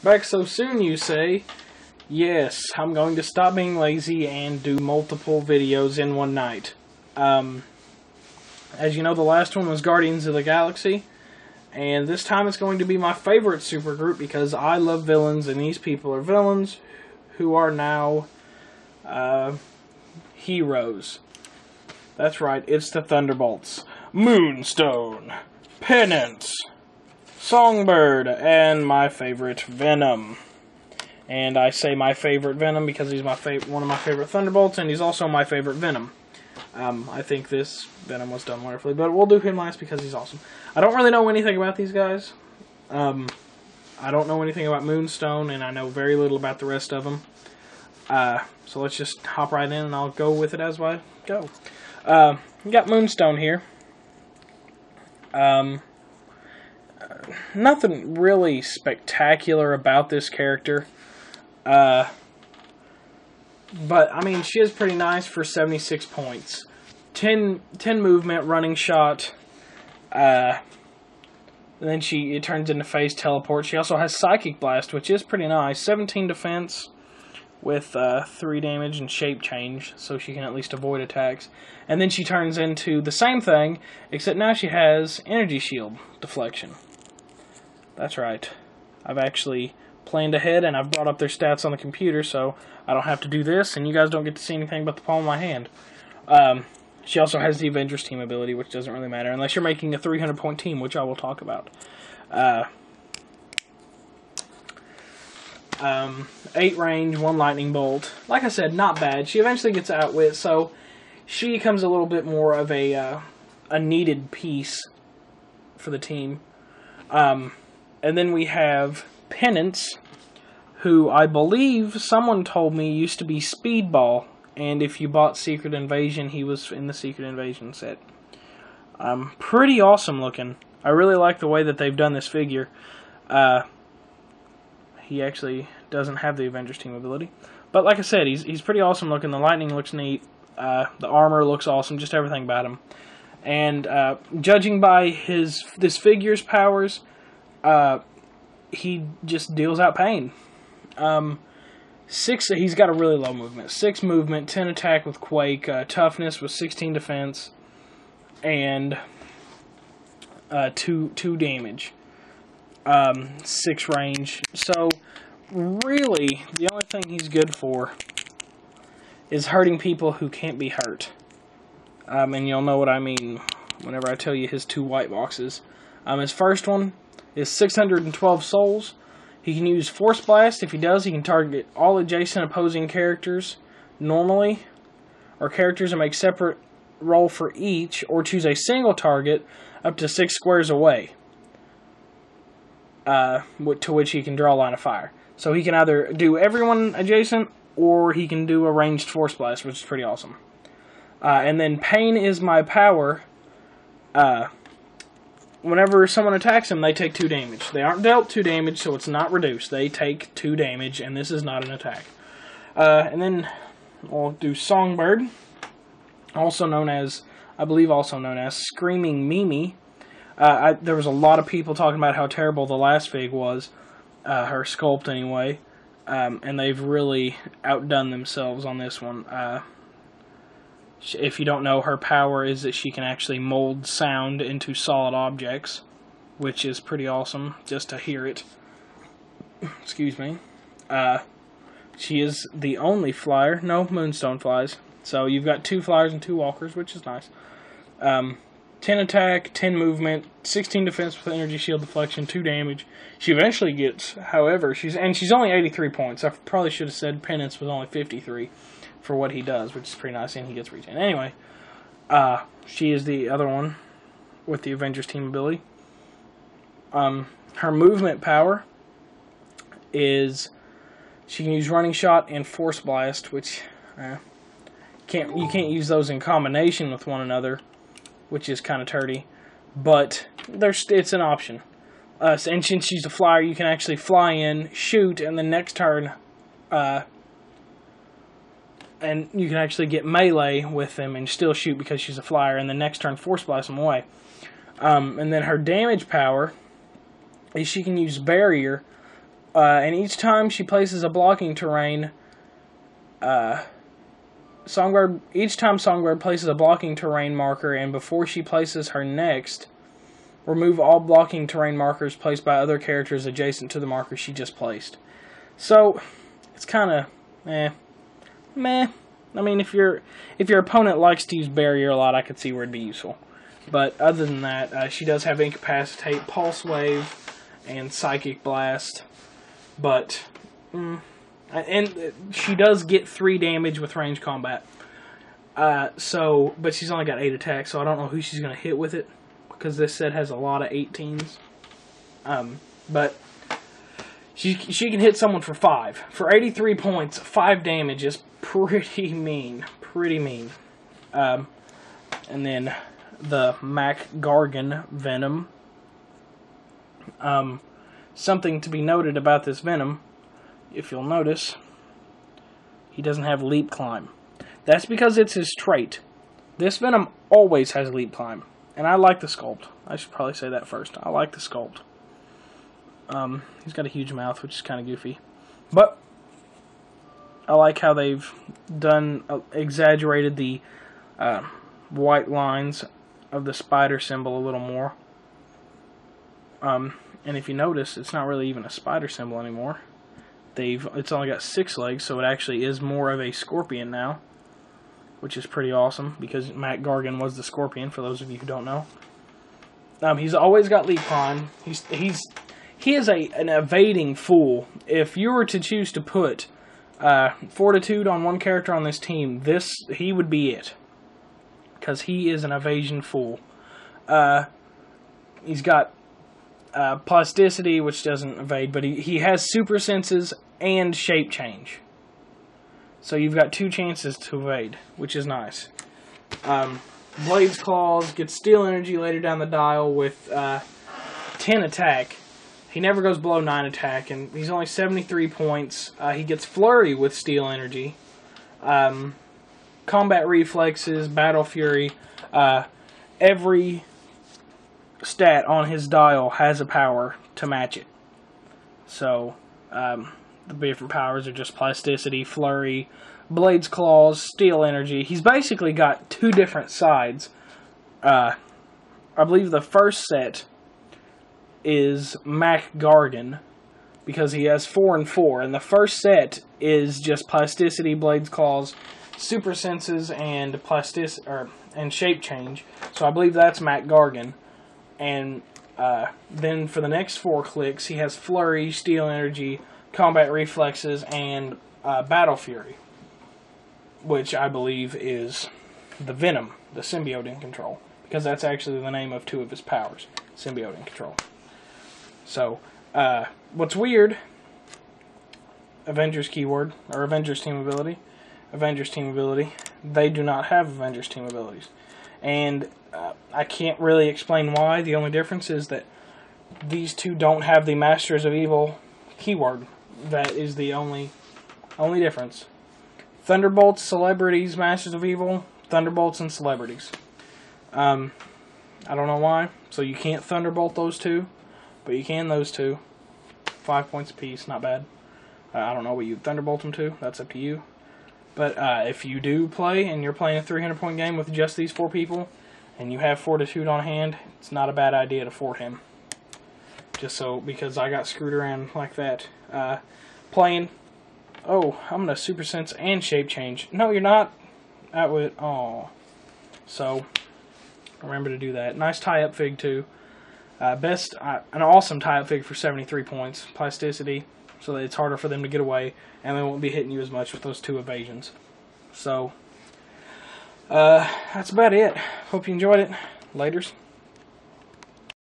Back so soon, you say? Yes, I'm going to stop being lazy and do multiple videos in one night. As you know, the last one was Guardians of the Galaxy, and this time it's going to be my favorite supergroup because I love villains, and these people are villains who are now heroes. That's right, it's the Thunderbolts. Moonstone, Penance, Songbird, and my favorite, Venom. And I say my favorite Venom because he's one of my favorite Thunderbolts, and he's also my favorite Venom. I think this Venom was done wonderfully, but we'll do him last because he's awesome. I don't really know anything about these guys. I don't know anything about Moonstone, and I know very little about the rest of them. So let's just hop right in, and I'll go with it as I go. We got Moonstone here. Nothing really spectacular about this character. But, I mean, she is pretty nice for 76 points. 10 movement, running shot. Then it turns into phase teleport. She also has Psychic Blast, which is pretty nice. 17 defense with 3 damage and shape change, so she can at least avoid attacks. And then she turns into the same thing, except now she has Energy Shield deflection. That's right. I've actually planned ahead, and I've brought up their stats on the computer, so I don't have to do this, and you guys don't get to see anything but the palm of my hand. She also has the Avengers team ability, which doesn't really matter, unless you're making a 300-point team, which I will talk about. 8 range, 1 lightning bolt. Like I said, not bad. She eventually gets Outwit, so she becomes a little bit more of a needed piece for the team. And then we have Penance, who I believe someone told me used to be Speedball, and if you bought Secret Invasion, he was in the Secret Invasion set. Pretty awesome looking. I really like the way that they've done this figure. He actually doesn't have the Avengers team ability, but like I said, he's pretty awesome looking. The lightning looks neat. The armor looks awesome. Just everything about him. And judging by this figure's powers, he just deals out pain. 6. He's got a really low movement. 6 movement, 10 attack with Quake, toughness with 16 defense, and 2 damage. 6 range. So really, the only thing he's good for is hurting people who can't be hurt. And you'll know what I mean whenever I tell you his 2 white boxes. His first one is 612 souls. He can use Force Blast. If he does, he can target all adjacent opposing characters normally, or characters and make separate roll for each, or choose a single target up to 6 squares away, to which he can draw a line of fire. So he can either do everyone adjacent, or he can do a ranged Force Blast, which is pretty awesome. And then Pain is my power. Whenever someone attacks him, they take 2 damage. They aren't dealt 2 damage, so it's not reduced. They take 2 damage, and this is not an attack. And then we'll do Songbird, I believe also known as Screaming Mimi. There was a lot of people talking about how terrible the last fig was, her sculpt anyway, and they've really outdone themselves on this one. If you don't know, her power is that she can actually mold sound into solid objects, which is pretty awesome just to hear it. Excuse me. She is the only flyer. No, Moonstone flies. So you've got 2 flyers and 2 walkers, which is nice. 10 attack, 10 movement, 16 defense with energy shield deflection, 2 damage. She eventually gets, however, she's only 83 points. I probably should have said Penance was only 53 for what he does, which is pretty nice, and he gets regen. Anyway, she is the other one with the Avengers team ability. Her movement power is she can use Running Shot and Force Blast, which you can't use those in combination with one another, which is kind of turdy, but it's an option. And since she's a flyer, you can actually fly in, shoot, and the next turn, and you can actually get melee with them and still shoot because she's a flyer, and the next turn Force Blast them away. And then her damage power is she can use Barrier and each time she places a blocking terrain, each time Songbird places a blocking terrain marker, and before she places her next, remove all blocking terrain markers placed by other characters adjacent to the marker she just placed. So, it's kind of meh. I mean, if your opponent likes to use barrier a lot, I could see where it'd be useful. But other than that, she does have Incapacitate, Pulse Wave, and Psychic Blast. But, and she does get 3 damage with range combat. But she's only got 8 attacks, so I don't know who she's going to hit with it, because this set has a lot of 18s. But she can hit someone for 5. For 83 points, 5 damage is pretty mean. Pretty mean. And then the Mac Gargan Venom. Something to be noted about this Venom, if you'll notice, he doesn't have Leap Climb. That's because it's his trait. This Venom always has Leap Climb. And I like the sculpt. I should probably say that first. I like the sculpt. He's got a huge mouth, which is kind of goofy. But I like how they've exaggerated the white lines of the spider symbol a little more. And if you notice, it's not really even a spider symbol anymore. It's only got 6 legs, so it actually is more of a scorpion now, which is pretty awesome, because Mac Gargan was the scorpion, for those of you who don't know. He's always got Leap Climb. He is an evading fool. If you were to choose to put Fortitude on one character on this team, he would be it, because he is an evasion fool. He's got Plasticity, which doesn't evade, but he has Super Senses and Shape Change. So you've got 2 chances to evade, which is nice. Blade's Claws gets Steel Energy later down the dial with 10 attack. He never goes below 9 attack, and he's only 73 points. He gets Flurry with Steel Energy. Combat Reflexes, Battle Fury. Every stat on his dial has a power to match it. So, the different powers are just Plasticity, Flurry, Blade's Claws, Steel Energy. He's basically got 2 different sides. I believe the first set is Mac Gargan, because he has 4 and 4, and the first set is just Plasticity, Blade's Claws, Super Senses, and and Shape Change. So I believe that's Mac Gargan. And then for the next 4 clicks, he has Flurry, Steel Energy, Combat Reflexes, and Battle Fury, which I believe is the Venom, the Symbiote in Control, because that's actually the name of 2 of his powers, Symbiote in Control. So, what's weird, Avengers keyword, or Avengers team ability, they do not have Avengers team abilities. And I can't really explain why. The only difference is that these 2 don't have the Masters of Evil keyword. That is the only difference. Thunderbolts, Celebrities, Masters of Evil, Thunderbolts, and Celebrities. I don't know why. So you can't Thunderbolt those 2, but you can those 2. 5 points apiece, not bad. I don't know what you Thunderbolt them to. That's up to you. But if you do play, and you're playing a 300-point game with just these 4 people, and you have Fortitude on hand, it's not a bad idea to fort him. Because I got screwed around like that. Playing, oh, I'm going to Super Sense and Shape Change. No, you're not. That would, oh. So, remember to do that. Nice tie-up fig, too. An awesome tie-up fig for 73 points. Plasticity, so that it's harder for them to get away, and they won't be hitting you as much with those 2 evasions. So, that's about it. Hope you enjoyed it. Laters.